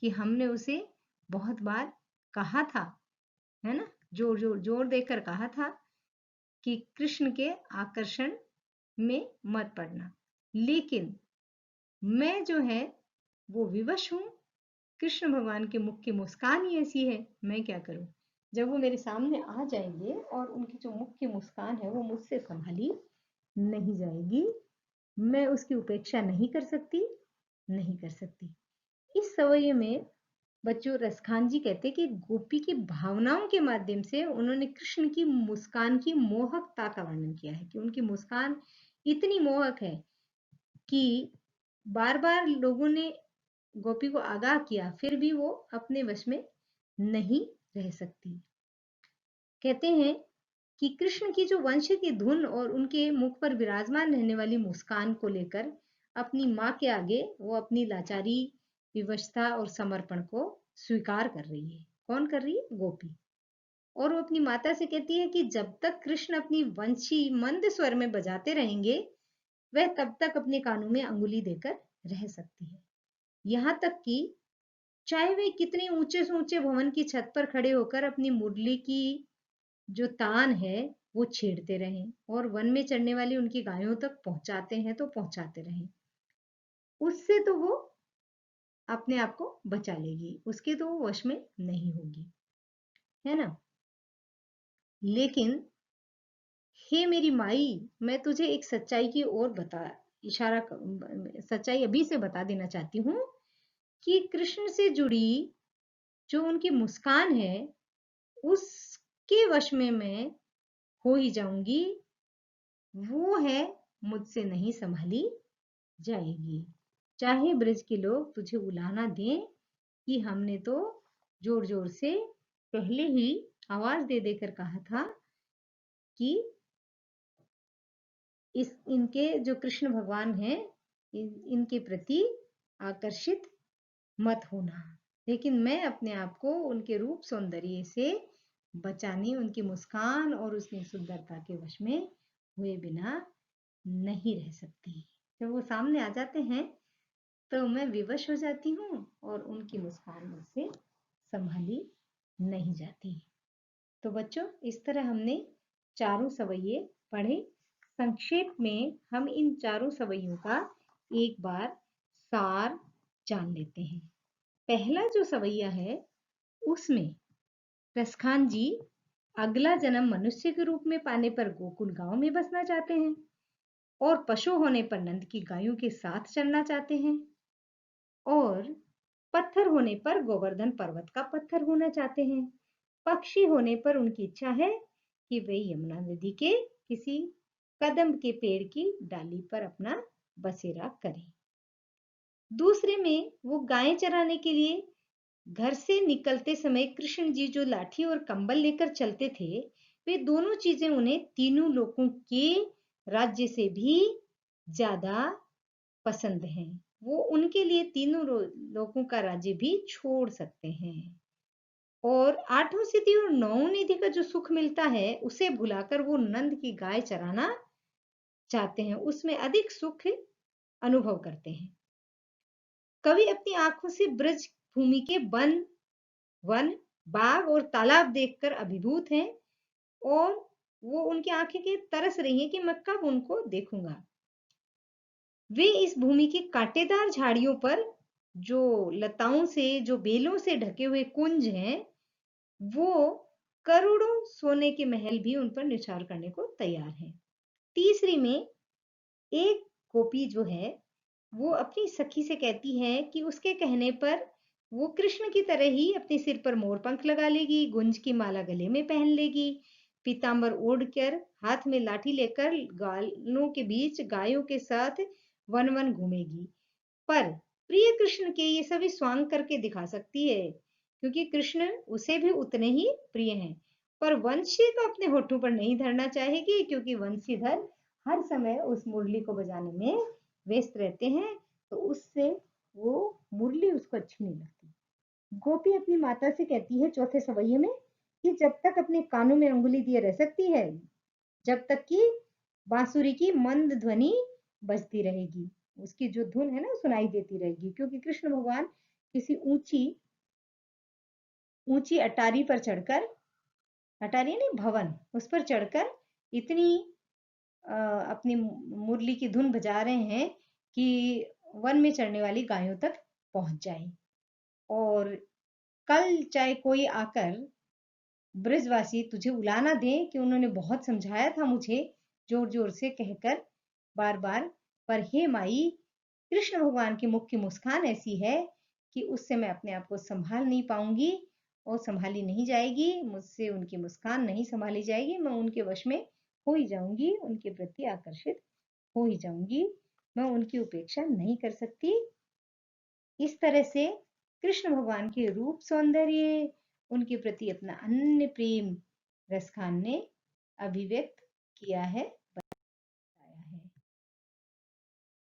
कि हमने उसे बहुत बार कहा था, है ना, जोर जोर जोर देकर कहा था कि कृष्ण के आकर्षण में मत पड़ना, लेकिन मैं जो है वो विवश हूँ। कृष्ण भगवान के मुख की मुस्कान ही ऐसी है, मैं क्या करूं। जब वो मेरे सामने आ जाएंगे और उनकी जो मुख की मुस्कान है वो मुझसे संभाली नहीं जाएगी, मैं उसकी उपेक्षा नहीं कर सकती, नहीं कर सकती। इस सवय में बच्चों रसखान जी कहते कि गोपी की भावनाओं के माध्यम से उन्होंने कृष्ण की मुस्कान की मोहकता का वर्णन किया है, कि उनकी मुस्कान इतनी मोहक है कि बार बार लोगों ने गोपी को आगाह किया, फिर भी वो अपने वश में नहीं रह सकती। कहते हैं कि कृष्ण की जो वंश की धुन और उनके मुख पर विराजमान रहने वाली मुस्कान को लेकर अपनी माँ के आगे वो अपनी लाचारी, विवशता और समर्पण को स्वीकार कर रही है। कौन कर रही है? गोपी। और वो अपनी माता से कहती है कि जब तक कृष्ण अपनी वंशी मंद स्वर में बजाते रहेंगे, वह तब तक अपने कानों में अंगुली देकर रह सकती है। यहाँ तक कि चाहे वे कितने ऊंचे से ऊंचे भवन की छत पर खड़े होकर अपनी मुरली की जो तान है वो छेड़ते रहें, और वन में चढ़ने वाली उनकी गायों तक पहुंचाते हैं तो पहुंचाते रहें, उससे तो वो अपने आप को बचा लेगी, उसके तो वो वश में नहीं होगी, है ना। लेकिन हे मेरी माई, मैं तुझे एक सच्चाई की ओर सच्चाई अभी से बता देना चाहती हूँ कि कृष्ण से जुड़ी जो उनकी मुस्कान है, उसके वश में मैं हो ही जाऊंगी, वो है मुझसे नहीं संभाली जाएगी। चाहे ब्रज के लोग तुझे उलाना दें कि हमने तो जोर जोर से पहले ही आवाज दे देकर कहा था कि इनके जो कृष्ण भगवान हैं, इनके प्रति आकर्षित मत होना, लेकिन मैं अपने आप को उनके रूप सौंदर्य से बचाने, उनकी मुस्कान और उसकी सुंदरता के वश में हुए बिना नहीं रह सकती। जब वो सामने आ जाते हैं तो मैं विवश हो जाती हूँ, और उनकी मुस्कान मुझसे संभाली नहीं जाती। तो बच्चों, इस तरह हमने चारों सवैये पढ़े। संक्षेप में हम इन चारों सवैयों का एक बार सार जान लेते हैं। पहला जो सवैया है, उसमें रसखान जी अगला जन्म मनुष्य के रूप में पाने पर गोकुल गांव में बसना चाहते हैं, और पशु होने पर नंद की गायों के साथ चलना चाहते हैं, और पत्थर होने पर गोवर्धन पर्वत का पत्थर होना चाहते हैं। पक्षी होने पर उनकी इच्छा है कि वे यमुना नदी के किसी कदम के पेड़ की डाली पर अपना बसेरा करें। दूसरे में वो गायें चराने के लिए घर से निकलते समय कृष्ण जी जो लाठी और कंबल लेकर चलते थे, वे दोनों चीजें उन्हें तीनों लोगों के राज्य से भी ज्यादा पसंद हैं। वो उनके लिए तीनों लोगों का राज्य भी छोड़ सकते हैं। और आठों सिद्धि और नौवीं निधि का जो सुख मिलता है उसे भुलाकर वो नंद की गाय चराना चाहते हैं, उसमें अधिक सुख अनुभव करते हैं। कवि अपनी आंखों से ब्रज भूमि के वन, बाग और तालाब देखकर अभिभूत हैं और वो उनकी आंखें के तरस रही हैं कि मैं कब उनको देखूंगा। वे इस भूमि की कांटेदार झाड़ियों पर जो लताओं से, जो बेलों से ढके हुए कुंज हैं, वो करोड़ों सोने के महल भी उन पर निछावर करने को तैयार हैं। तीसरी में एक गोपी जो है वो अपनी सखी से कहती है कि उसके कहने पर वो कृष्ण की तरह ही अपने सिर पर मोर पंख लगा लेगी, गुंज की माला गले में पहन लेगी, पीतांबर ओढ़कर हाथ में लाठी लेकर गालों के बीच गायों के साथ वन वन घूमेगी। पर प्रिय कृष्ण के ये सभी स्वांग करके दिखा सकती है, क्योंकि कृष्ण उसे भी उतने ही प्रिय हैं। पर वंशी को अपने होठों पर नहीं धरना चाहेगी, क्योंकि वंशीधर हर समय उस मुरली को बजाने में व्यस्त रहते हैं, तो उससे वो मुरली उसको अच्छी नहीं लगती। गोपी अपनी माता से कहती है चौथे सवैये में कि जब तक अपने कानों में अंगुली दिए रह सकती है, जब तक कि बांसुरी की मंद ध्वनि बजती रहेगी, उसकी जो धुन है ना सुनाई देती रहेगी, क्योंकि कृष्ण भगवान किसी ऊंची अटारी पर चढ़कर, अटारी नहीं भवन, उस पर चढ़कर इतनी अपनी मुरली की धुन बजा रहे हैं कि वन में चढ़ने वाली गायों तक पहुंच जाए। और कल चाहे कोई आकर ब्रजवासी तुझे उला ना दे कि उन्होंने बहुत समझाया था मुझे जोर जोर से कहकर बार बार, पर हे माई, कृष्ण भगवान की मुख की मुस्कान ऐसी है कि उससे मैं अपने आप को संभाल नहीं पाऊंगी और संभाली नहीं जाएगी, मुझसे उनकी मुस्कान नहीं संभाली जाएगी, मैं उनके वश में हो ही जाऊंगी, उनके प्रति आकर्षित हो ही जाऊंगी, मैं उनकी उपेक्षा नहीं कर सकती। इस तरह से कृष्ण भगवान के रूप सौंदर्य, उनके प्रति अपना अन्य प्रेम रसखान ने अभिव्यक्त किया है, बताया है।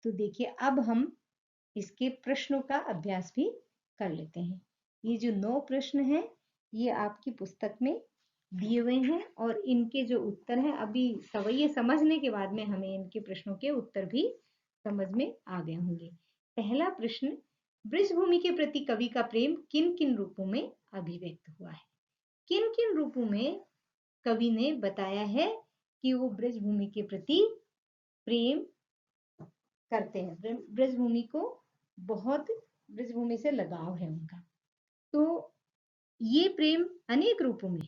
तो देखिए अब हम इसके प्रश्नों का अभ्यास भी कर लेते हैं। ये जो 9 प्रश्न हैं ये आपकी पुस्तक में दिए हुए हैं और इनके जो उत्तर हैं, अभी सवैये समझने के बाद में हमें इनके प्रश्नों के उत्तर भी समझ में आ गए होंगे। पहला प्रश्न, ब्रजभूमि के प्रति कवि का प्रेम किन किन रूपों में अभिव्यक्त हुआ है? किन किन रूपों में कवि ने बताया है कि वो ब्रजभूमि के प्रति प्रेम करते हैं, ब्रजभूमि को बहुत, ब्रजभूमि से लगाव है उनका। तो ये प्रेम अनेक रूपों में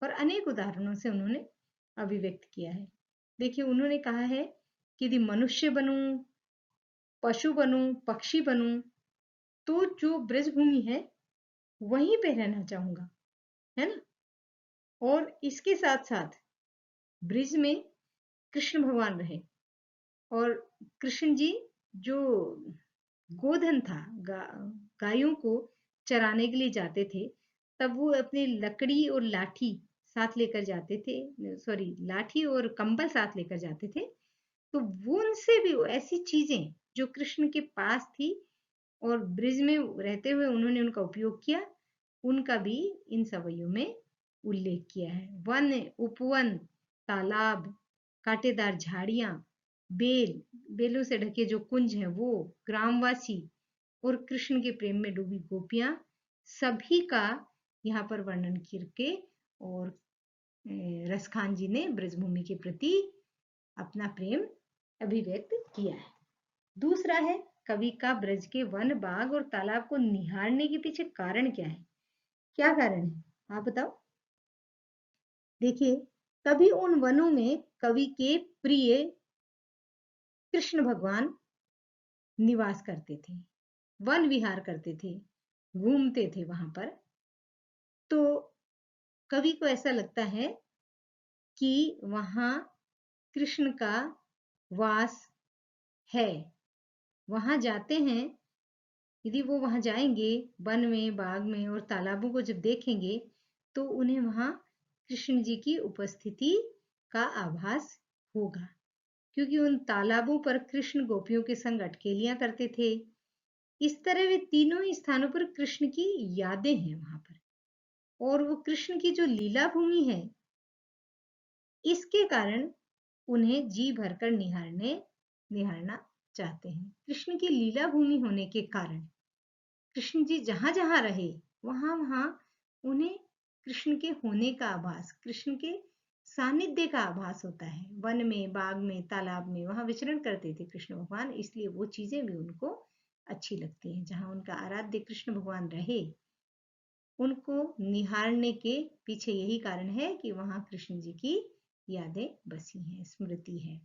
और अनेक उदाहरणों से उन्होंने अभिव्यक्त किया है। देखिए उन्होंने कहा है कि यदि मनुष्य बनूं, पशु बनूं, पक्षी बनूं, तो जो ब्रजभूमि है वहीं पे रहना चाहूंगा, है ना। और इसके साथ साथ ब्रिज में कृष्ण भगवान रहे और कृष्ण जी जो गोधन था, गायों को चराने के लिए जाते थे, तब वो अपनी लकड़ी और लाठी साथ लेकर जाते थे, सॉरी लाठी और कंबल साथ लेकर जाते थे। तो वो उनसे भी ऐसी चीजें जो कृष्ण के पास थी और ब्रिज में रहते हुए उन्होंने उनका उपयोग किया, उनका भी इन सवैयों में उल्लेख किया है। वन, उपवन, तालाब, कांटेदार झाड़ियां, बेलों से ढके जो कुंज हैं वो, ग्रामवासी और कृष्ण के प्रेम में डूबी गोपियां, सभी का यहाँ पर वर्णन करके और रसखान जी ने ब्रजभूमि के प्रति अपना प्रेम अभिव्यक्त किया है। दूसरा है, कवि का ब्रज के वन, बाग और तालाब को निहारने के पीछे कारण क्या है? क्या कारण है आप बताओ। देखिए कभी उन वनों में कवि के प्रिय कृष्ण भगवान निवास करते थे, वन विहार करते थे, घूमते थे वहां पर। तो कवि को ऐसा लगता है कि वहां कृष्ण का वास है, वहां जाते हैं, यदि वो वहां जाएंगे वन में, बाग में और तालाबों को जब देखेंगे तो उन्हें वहां कृष्ण जी की उपस्थिति का आभास होगा, क्योंकि उन तालाबों पर कृष्ण गोपियों के संग अटकेलियां करते थे। इस तरह वे तीनों ही स्थानों पर कृष्ण की यादें हैं वहां पर, और वो कृष्ण की जो लीला भूमि है, इसके कारण उन्हें जी भरकर निहारना चाहते हैं। कृष्ण की लीला भूमि होने के कारण कृष्ण जी जहां जहां रहे, वहां वहां उन्हें कृष्ण के होने का आभास, कृष्ण के सानिध्य का आभास होता है। वन में, बाग में, तालाब में वहां विचरण करते थे कृष्ण भगवान, इसलिए वो चीजें भी उनको अच्छी लगती हैं। जहां उनका आराध्य कृष्ण भगवान रहे, उनको निहारने के पीछे यही कारण है कि वहां कृष्ण जी की यादें बसी हैं, स्मृति है।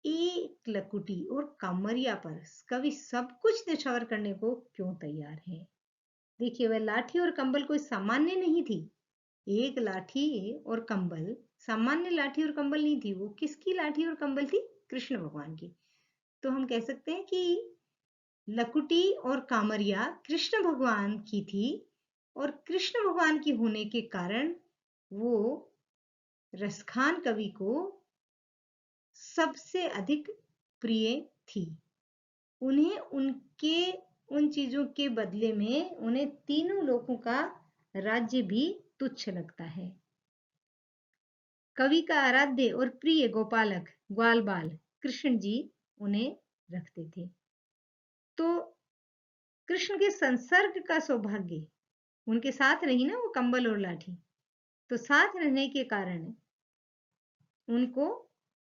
एक लकुटी और कामरिया पर कवि सब कुछ न्यौछावर करने को क्यों तैयार है? देखिए, वह लाठी और कंबल कोई सामान्य नहीं थी। एक लाठी और कंबल सामान्य लाठी और कंबल नहीं थी। वो किसकी लाठी और कंबल थी? कृष्ण भगवान की। तो हम कह सकते हैं कि लकुटी और कामरिया कृष्ण भगवान की थी, और कृष्ण भगवान की होने के कारण वो रसखान कवि को सबसे अधिक प्रिय थी। उन्हें उनके उन चीजों के बदले में उन्हें तीनों लोकों का राज्य भी तुच्छ लगता है। कवि का आराध्य और प्रिय गोपालक ग्वाल बाल कृष्ण जी उन्हें रखते थे। तो कृष्ण के संसर्ग का सौभाग्य, उनके साथ रही ना वो कंबल और लाठी, तो साथ रहने के कारण उनको,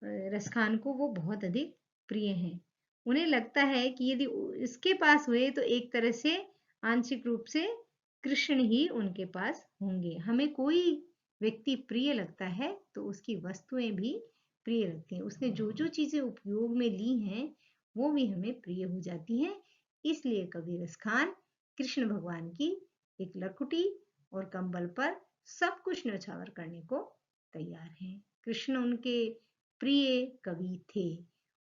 रसखान को, वो बहुत अधिक प्रिय हैं। उन्हें लगता है कि यदि इसके पास हुए तो एक तरह से आंशिक रूप से कृष्ण ही उनके पास होंगे। हमें कोई व्यक्ति प्रिय लगता है तो उसकी वस्तुएं भी प्रिय लगती हैं। उसने जो जो चीजें उपयोग में ली हैं वो भी हमें प्रिय हो जाती हैं। इसलिए कवि रसखान कृष्ण भगवान की एक लकुटी और कंबल पर सब कुछ न्यौछावर करने को तैयार हैं। कृष्ण उनके प्रिय कवि थे,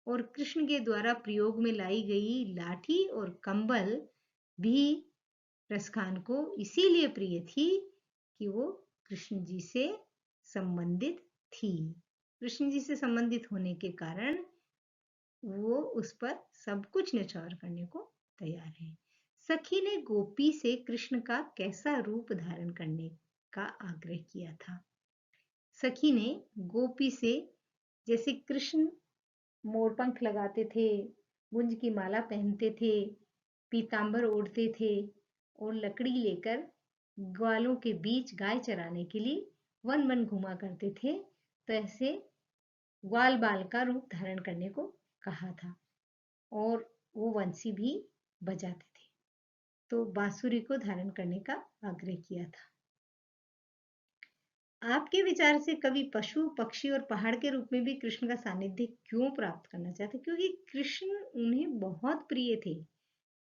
और कृष्ण के द्वारा प्रयोग में लाई गई लाठी और कंबल भी रसखान को इसीलिए प्रिय थी कि वो कृष्ण जी से संबंधित थी। कृष्ण जी से संबंधित होने के कारण वो उस पर सब कुछ न्यौछावर करने को तैयार है। सखी ने गोपी से कृष्ण का कैसा रूप धारण करने का आग्रह किया था? सखी ने गोपी से, जैसे कृष्ण मोरपंख लगाते थे, गुंज की माला पहनते थे, पीतांबर ओढ़ते थे और लकड़ी लेकर ग्वालों के बीच गाय चराने के लिए वन वन घुमा करते थे, तो ऐसे ग्वाल बाल का रूप धारण करने को कहा था। और वो वंशी भी बजाते थे, तो बांसुरी को धारण करने का आग्रह किया था। आपके विचार से कवि पशु, पक्षी और पहाड़ के रूप में भी कृष्ण का सानिध्य क्यों प्राप्त करना चाहते? क्योंकि कृष्ण उन्हें बहुत प्रिय थे।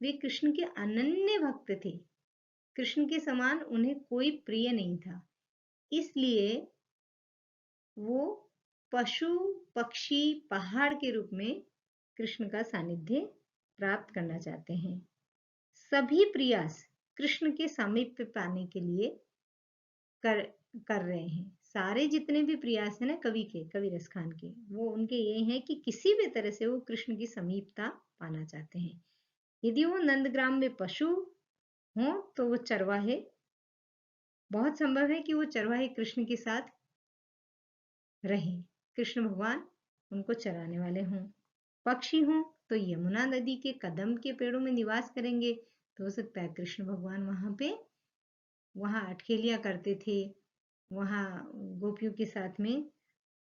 वे कृष्ण के अनन्य भक्त थे। कृष्ण के समान उन्हें कोई प्रिय नहीं था। इसलिए वो पशु, पक्षी, पहाड़ के रूप में कृष्ण का सानिध्य प्राप्त करना चाहते हैं। सभी प्रयास कृष्ण के सामीप्य पाने के लिए कर रहे हैं। सारे जितने भी प्रयास हैं ना कवि रसखान के, वो उनके ये हैं कि किसी भी तरह से वो कृष्ण की समीपता पाना चाहते हैं। यदि वो नंदग्राम में पशु हो तो वो चरवाहे, बहुत संभव है कि वो चरवाहे कृष्ण के साथ रहे, कृष्ण भगवान उनको चराने वाले हों। पक्षी हों तो यमुना नदी के कदम के पेड़ों में निवास करेंगे, तो हो सकता है कृष्ण भगवान वहां अटखेलियां करते थे, वहां गोपियों के साथ में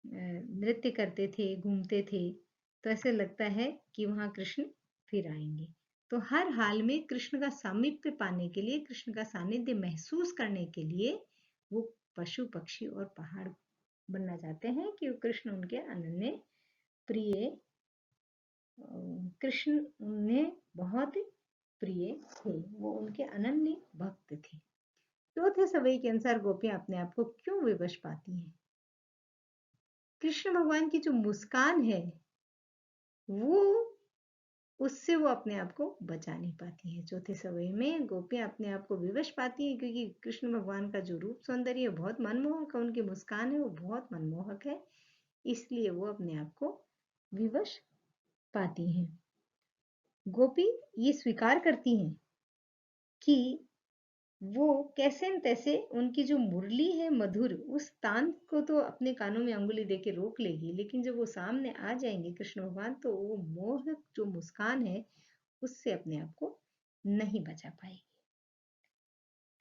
नृत्य करते थे, घूमते थे, तो ऐसे लगता है कि वहां कृष्ण फिर आएंगे। तो हर हाल में कृष्ण का सामीप्य पाने के लिए, कृष्ण का सानिध्य महसूस करने के लिए वो पशु, पक्षी और पहाड़ बनना चाहते हैं कि कृष्ण उनके अनन्य प्रिय, कृष्ण उन्हें बहुत प्रिय थे, वो उनके अनन्य भक्त थे। चौथे सवई के अनुसार गोपियां अपने आप को क्यों विवश पाती हैं? कृष्ण भगवान की जो मुस्कान है वो उससे वो अपने आप को बचा नहीं पाती है। चौथे सवय में गोपियां अपने आप को विवश पाती हैं, क्योंकि कृष्ण भगवान का जो रूप सौंदर्य बहुत मनमोहक है, उनकी मुस्कान है वो बहुत मनमोहक है, इसलिए वो अपने आप को विवश पाती हैं। गोपी ये स्वीकार करती हैं कि वो कैसे न तैसे उनकी जो मुरली है मधुर, उस तान को तो अपने कानों में अंगुली देके रोक लेगी, लेकिन जब वो सामने आ जाएंगे कृष्ण भगवान तो वो मोहक जो मुस्कान है उससे अपने आप को नहीं बचा पाएगी।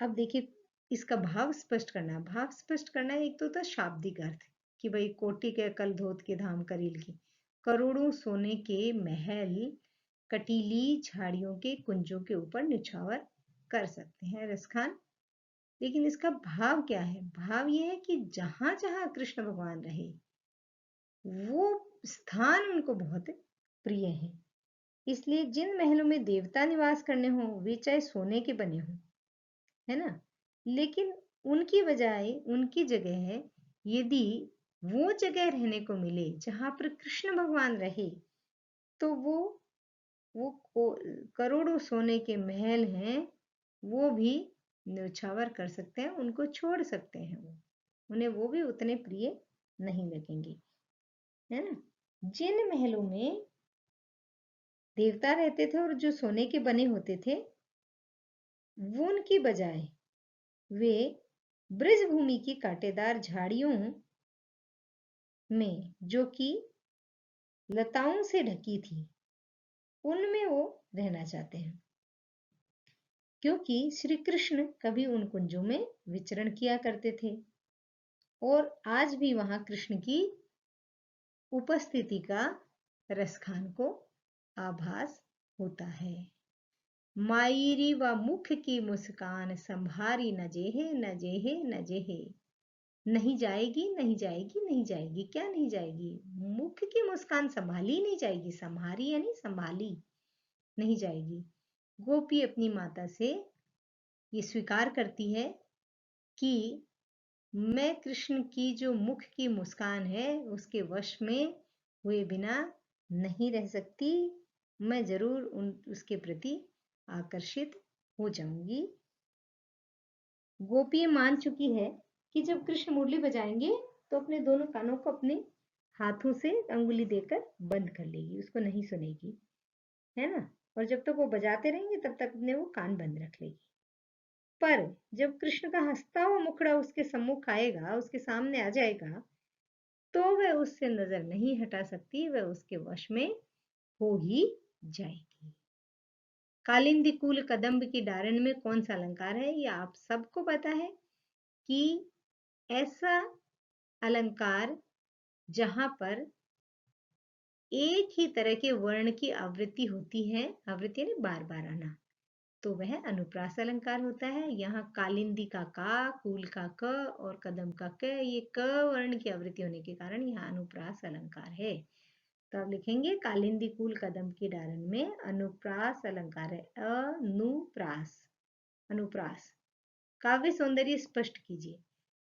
अब देखिए इसका भाव स्पष्ट करना। भाव स्पष्ट करना एक तो होता शाब्दिक अर्थ कि भाई कोटि के कल धोत के धाम करील की, करोड़ों सोने के महल कटीली झाड़ियों के कुंजों के ऊपर निछावर कर सकते हैं रसखान। लेकिन इसका भाव क्या है? भाव ये है कि जहां जहां कृष्ण भगवान रहे वो स्थान उनको बहुत प्रिय है, इसलिए जिन महलों में देवता निवास करने हों वे चाहे सोने के बने हों, है ना, लेकिन उनकी बजाय उनकी जगह है, यदि वो जगह रहने को मिले जहां पर कृष्ण भगवान रहे तो वो करोड़ों सोने के महल हैं वो भी न्यौछावर कर सकते हैं, उनको छोड़ सकते हैं, वो उन्हें वो भी उतने प्रिय नहीं लगेंगे, है ना। जिन महलों में देवता रहते थे और जो सोने के बने होते थे वो उनकी बजाय वे ब्रज भूमि की कांटेदार झाड़ियों में जो कि लताओं से ढकी थी उनमें वो रहना चाहते हैं, क्योंकि श्री कृष्ण कभी उन कुंजों में विचरण किया करते थे और आज भी वहां कृष्ण की उपस्थिति का रसखान को आभास होता है। मायरी व मुख की मुस्कान संभारी न जेहे न जेहे न जेहे। नहीं जाएगी नहीं जाएगी नहीं जाएगी, क्या नहीं जाएगी? मुख की मुस्कान संभाली नहीं जाएगी, संभारी यानी संभाली नहीं जाएगी। गोपी अपनी माता से ये स्वीकार करती है कि मैं कृष्ण की जो मुख की मुस्कान है उसके वश में हुए बिना नहीं रह सकती, मैं जरूर उसके प्रति आकर्षित हो जाऊंगी। गोपी मान चुकी है कि जब कृष्ण मुरली बजाएंगे तो अपने दोनों कानों को अपने हाथों से अंगुली देकर बंद कर लेगी, उसको नहीं सुनेगी, है ना, और जब तक वो बजाते रहेंगे तब तक अपने वो कान बंद रख लेगी। पर जब कृष्ण का हंसता हुआ मुखड़ा उसके सम्मुख आएगा, उसके सामने आ जाएगा, तो वह उससे नजर नहीं हटा सकती, वह उसके वश में हो ही जाएगी। कालिंदी कुल कदम्ब की डारण में कौन सा अलंकार है? ये आप सबको पता है कि ऐसा अलंकार जहां पर एक ही तरह के वर्ण की आवृत्ति होती है, आवृत्ति यानी बार बार आना, तो वह अनुप्रास अलंकार होता है। यहाँ कालिंदी का का, कूल का क और कदम का क, ये क वर्ण की आवृत्ति होने के कारण यहाँ अनुप्रास अलंकार है। तो आप लिखेंगे कालिंदी कूल कदम की डारण में अनुप्रास अलंकार है, अनुप्रास, अनुप्रास। काव्य सौंदर्य स्पष्ट कीजिए।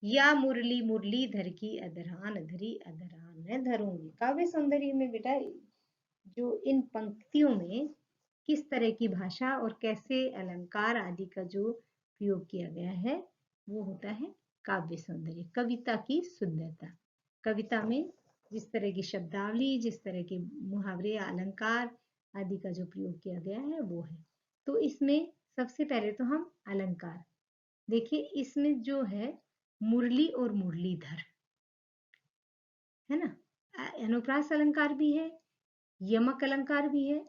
या मुरली मुरलीधर की अधरान धरी अधरान मैं धरूंगी। काव्य सौंदर्य में बेटा जो इन पंक्तियों में किस तरह की भाषा और कैसे अलंकार आदि का जो प्रयोग किया गया है वो होता है काव्य सौंदर्य, कविता की सुंदरता। कविता में जिस तरह की शब्दावली, जिस तरह के मुहावरे, अलंकार आदि का जो प्रयोग किया गया है वो है। तो इसमें सबसे पहले तो हम अलंकार देखिए, इसमें जो है मुरली और मुरलीधर, है ना, अनुप्रास अलंकार भी है, यमक अलंकार भी है।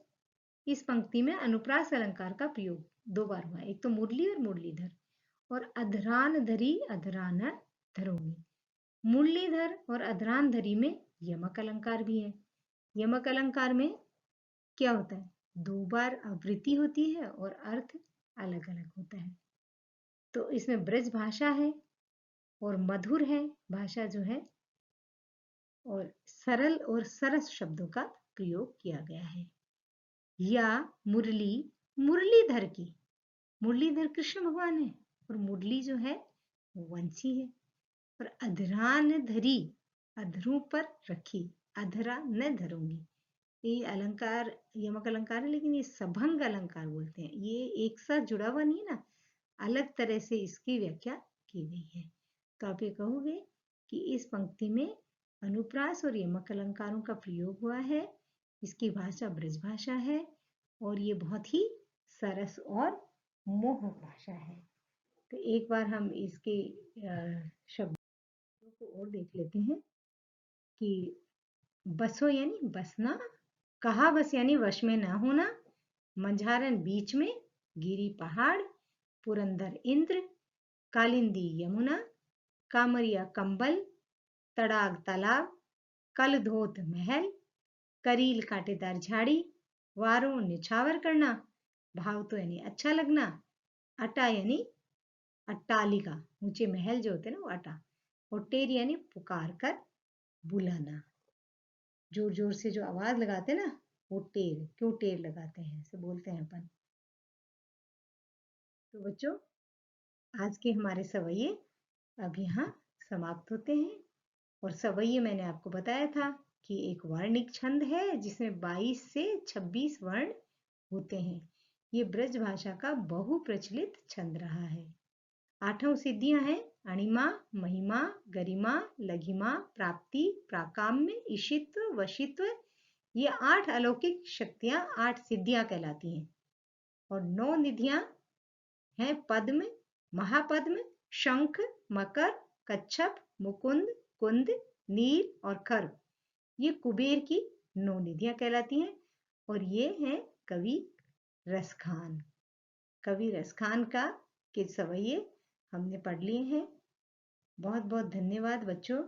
इस पंक्ति में अनुप्रास अलंकार का प्रयोग दो बार हुआ, एक तो मुरली और मुरलीधर। और अधरान धरी अधरान धरोगी, मुरलीधर और अधरान धरी में यमक अलंकार भी है। यमक अलंकार में क्या होता है? दो बार आवृत्ति होती है और अर्थ अलग अलग होता है। तो इसमें ब्रज भाषा है और मधुर है भाषा जो है, और सरल और सरस शब्दों का प्रयोग किया गया है। या मुरली मुरलीधर की, मुरलीधर कृष्ण भगवान है और मुरली जो है वंशी है। और अधरा न धरी, अधरों पर रखी, अधरा न धरूंगी, ये अलंकार यमक अलंकार है, लेकिन ये सभंग अलंकार बोलते हैं। ये एक साथ जुड़ा हुआ नहीं है ना, अलग तरह से इसकी व्याख्या की गई है। तो आप ये कहोगे कि इस पंक्ति में अनुप्रास और यमक अलंकारों का प्रयोग हुआ है। इसकी भाषा ब्रज भाषा है और ये बहुत ही सरस और मोहक भाषा है। तो एक बार हम इसके शब्दों को और देख लेते हैं कि बसो यानी बसना, कहा बस यानी वश में ना होना, मंझारन बीच में, गिरी पहाड़, पुरंदर इंद्र, कालिंदी यमुना, कामरिया कंबल, तड़ाग तालाब, कलधोत महल, करील कांटेदार झाड़ी, वारों निछावर करना, भाव तो यानी अच्छा लगना, अटा यानी अट्टालिका, ऊंचे महल जो होते हैं ना वो अटा, और टेर यानी पुकार कर बुलाना। जोर जोर से जो आवाज लगाते हैं ना वो टेर, क्यों टेर लगाते हैं ऐसे बोलते हैं अपन। तो बच्चों आज के हमारे सवैये अब यहाँ समाप्त होते हैं। और सवैये मैंने आपको बताया था कि एक वर्णिक छंद है जिसमें 22 से 26 वर्ण होते हैं। ये ब्रज भाषा का बहुप्रचलित छंद रहा है। 8 सिद्धियां हैं अणिमा, महिमा, गरिमा, लघिमा, प्राप्ति, प्राकाम्य, ईशित्व, वशित्व। ये 8 अलौकिक शक्तियां, 8 सिद्धियां कहलाती हैं। और 9 निधियां हैं पद्म, महापद्म, शंख, मकर, कच्छप, मुकुंद, कुंद, नील और खर्व। ये कुबेर की 9 निधियां कहलाती हैं। और ये हैं कवि रसखान। कवि रसखान का के सवैये हमने पढ़ लिए हैं। बहुत बहुत धन्यवाद बच्चों।